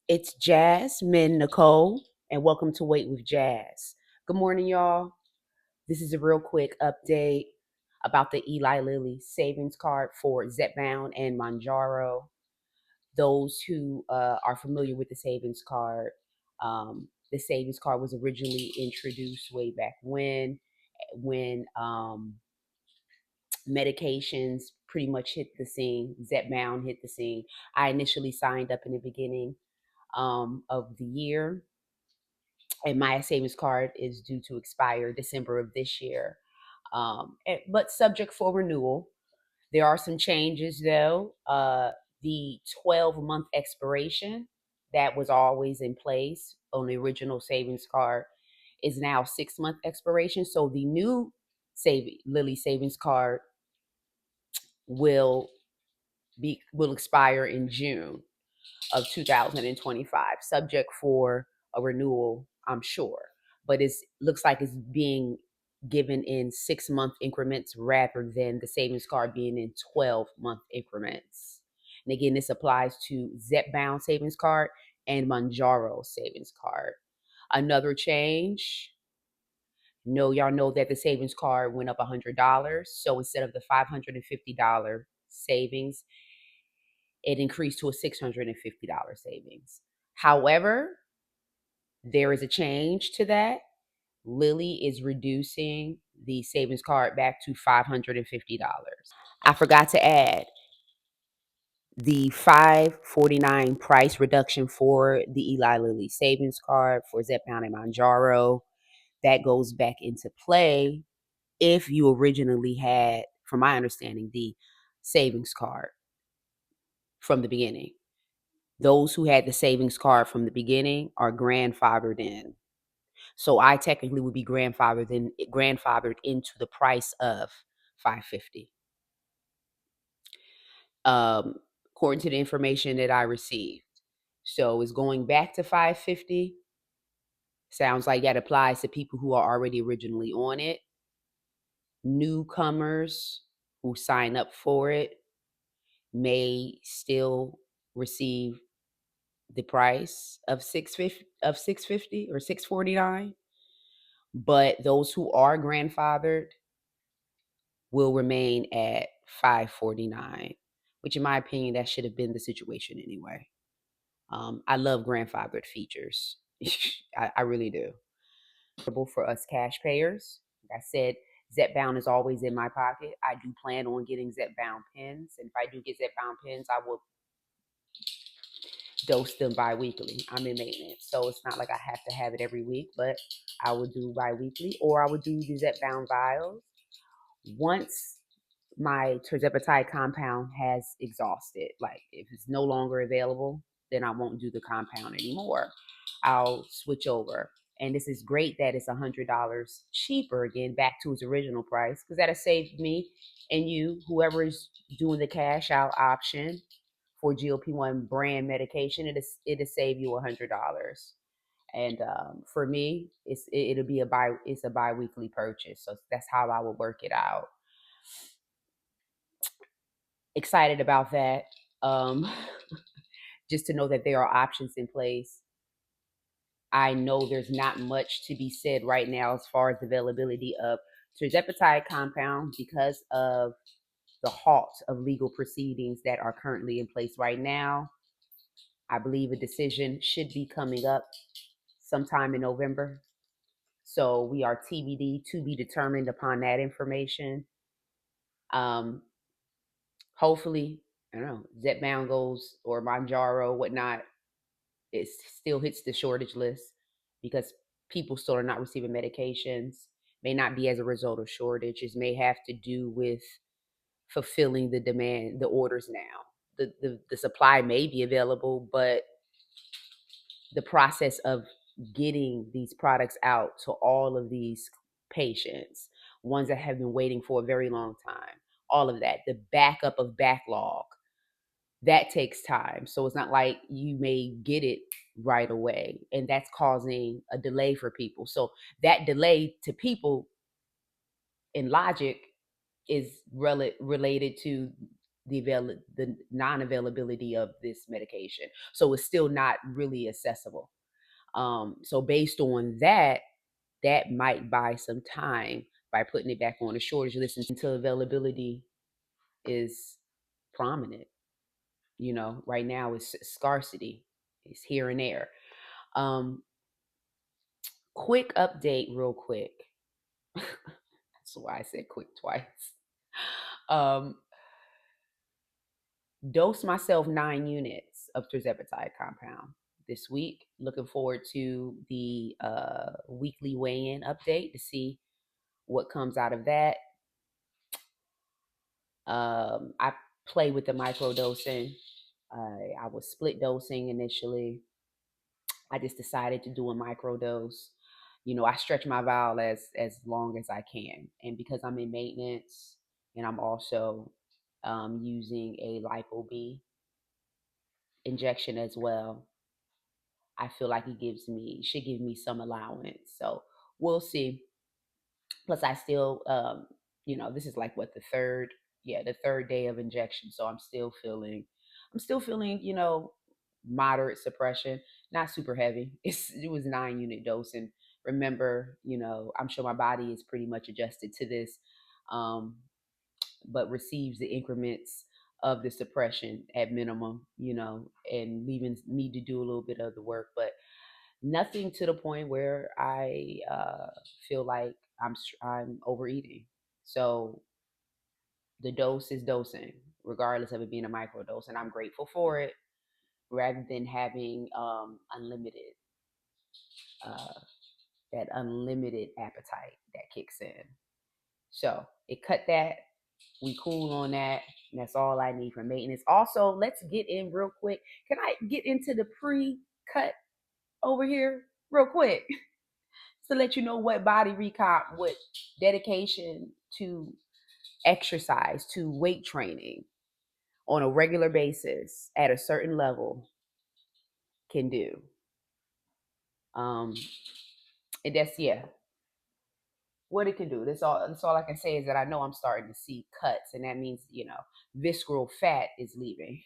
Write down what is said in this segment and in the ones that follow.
It's Jasmine Nicole, and welcome to Wait with Jazz. Good morning, y'all. This is a real quick update about the Eli Lilly Savings Card for Zepbound and Mounjaro. Those who are familiar with the Savings Card was originally introduced way back when medications pretty much hit the scene. Zepbound hit the scene. I initially signed up in the beginning of the year, and my savings card is due to expire December of this year. But subject for renewal. There are some changes though. The 12-month expiration that was always in place on the original savings card is now 6-month expiration. So the new Lilly Savings Card will will expire in June of 2025, subject for a renewal, I'm sure. But it looks like it's being given in 6-month increments rather than the savings card being in 12-month increments. And again, this applies to Zepbound savings card and Mounjaro savings card. Another change. No, y'all know that the savings card went up $100. So instead of the $550 savings, it increased to a $650 savings. However, there is a change to that. Lilly is reducing the savings card back to $550. I forgot to add the $549 price reduction for the Eli Lilly savings card for Zepbound and Mounjaro. That goes back into play if you originally had, from my understanding, the savings card from the beginning. Those who had the savings card from the beginning are grandfathered in. So I technically would be grandfathered into the price of $550. According to the information that I received. So it's going back to $550. Sounds like that applies to people who are already originally on it. Newcomers who sign up for it may still receive the price of 650 or 649, but those who are grandfathered will remain at 549, which in my opinion that should have been the situation anyway. I love grandfathered features. I really do. For us cash payers, like I said, Zepbound is always in my pocket. I do plan on getting Zepbound pins, and if I do get Zepbound pins, I will dose them bi-weekly. I'm in maintenance, so it's not like I have to have it every week, but I would do bi-weekly, or I would do the Zepbound vials once my Tirzepatide compound has exhausted. Like if it's no longer available, then I won't do the compound anymore. I'll switch over. And this is great that it's $100 cheaper again, back to its original price, because that'll save me and you, whoever is doing the cash out option for GLP-1 brand medication. It'll save you $100. And for me, it's a bi-weekly purchase, so that's how I would work it out. Excited about that. Um, just to know that there are options in place. I know there's not much to be said right now as far as the availability of Tirzepatide compound because of the halt of legal proceedings that are currently in place right now. I believe a decision should be coming up sometime in November. So we are TBD, to be determined upon that information. Um, Hopefully, I don't know, Zepbound goes, or Mounjaro, whatnot, it still hits the shortage list because people still are not receiving medications. May not be as a result of shortages, may have to do with fulfilling the demand, the orders now. The supply may be available, but the process of getting these products out to all of these patients, ones that have been waiting for a very long time, all of that, the backup of backlog, that takes time. So it's not like you may get it right away. And that's causing a delay for people. So that delay to people in logic is related to the non-availability of this medication. So it's still not really accessible. So based on that, that might buy some time by putting it back on the shortage list until availability is prominent. You know, right now it's scarcity. It's here and there. Um, quick update, real quick. That's why I said quick twice. Um, dose myself 9 units of Tirzepatide compound this week. Looking forward to the weekly weigh-in update to see what comes out of that. I play with the micro dosing. I was split dosing initially. I just decided to do a micro dose. You know, I stretch my vial as long as I can, and because I'm in maintenance, and I'm also using a lipo B injection as well. I feel like should give me some allowance. So we'll see. Plus, I still, you know, this is like what the third day of injection. So I'm still feeling, you know, moderate suppression, not super heavy. It was 9 unit dose, and remember, you know, I'm sure my body is pretty much adjusted to this, um, but receives the increments of the suppression at minimum, you know, and leaving me to do a little bit of the work, but nothing to the point where I feel like I'm overeating. So the dose is dosing, regardless of it being a micro dose, and I'm grateful for it. Rather than having unlimited uh, that unlimited appetite that kicks in. So it cut that. We cool on that. And that's all I need for maintenance. Also, let's get in real quick. Can I get into the pre-cut over here real quick? To let you know what body recomp, what dedication to exercise, to weight training on a regular basis at a certain level can do. Um, and that's what it can do. That's all I can say is that I know I'm starting to see cuts, and that means, you know, visceral fat is leaving.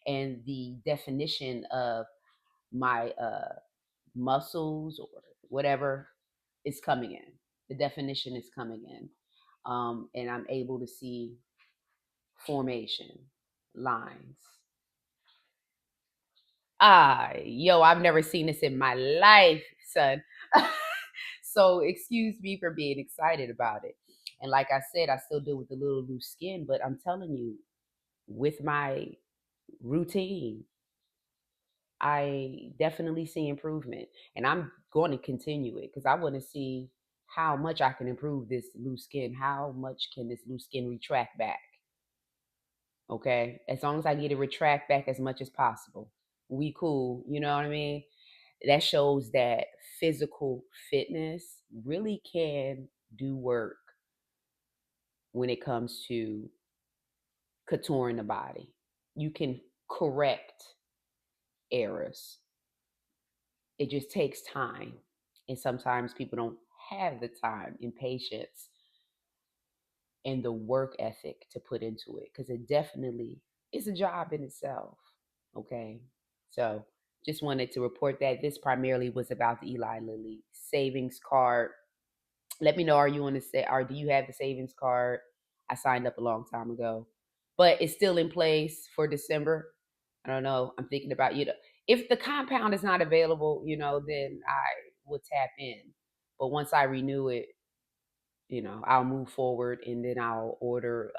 And the definition of my muscles or whatever is coming in. The definition is coming in. And I'm able to see formation, lines. Yo, I've never seen this in my life, son. So excuse me for being excited about it. And like I said, I still deal with a little loose skin, but I'm telling you, with my routine, I definitely see improvement. And I'm going to continue it because I want to see how much I can improve this loose skin. How much can this loose skin retract back? Okay. As long as I get it retract back as much as possible, we cool. You know what I mean? That shows that physical fitness really can do work when it comes to contouring the body. You can correct errors. It just takes time. And sometimes people don't have the time and patience and the work ethic to put into it because it definitely is a job in itself. Okay. So just wanted to report that this primarily was about the Eli Lilly Savings Card. Let me know, are you on the set, or do you have the savings card? I signed up a long time ago, but it's still in place for December. I don't know. I'm thinking about, you know, if the compound is not available, you know, then I will tap in. But once I renew it, you know, I'll move forward, and then I'll order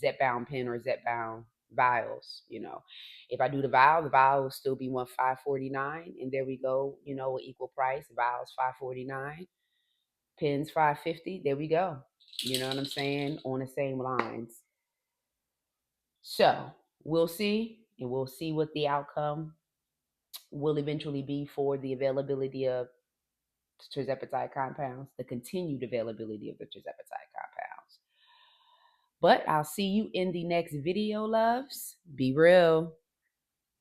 Zepbound pen or Zepbound vials. You know, if I do the vial will still be 549, and there we go. You know, equal price. Vials $549, pins $550. There we go. You know what I'm saying? On the same lines. So we'll see, and we'll see what the outcome will eventually be for the availability of Tirzepatide compounds, the continued availability of the Tirzepatide compounds. But I'll see you in the next video, loves. Be real.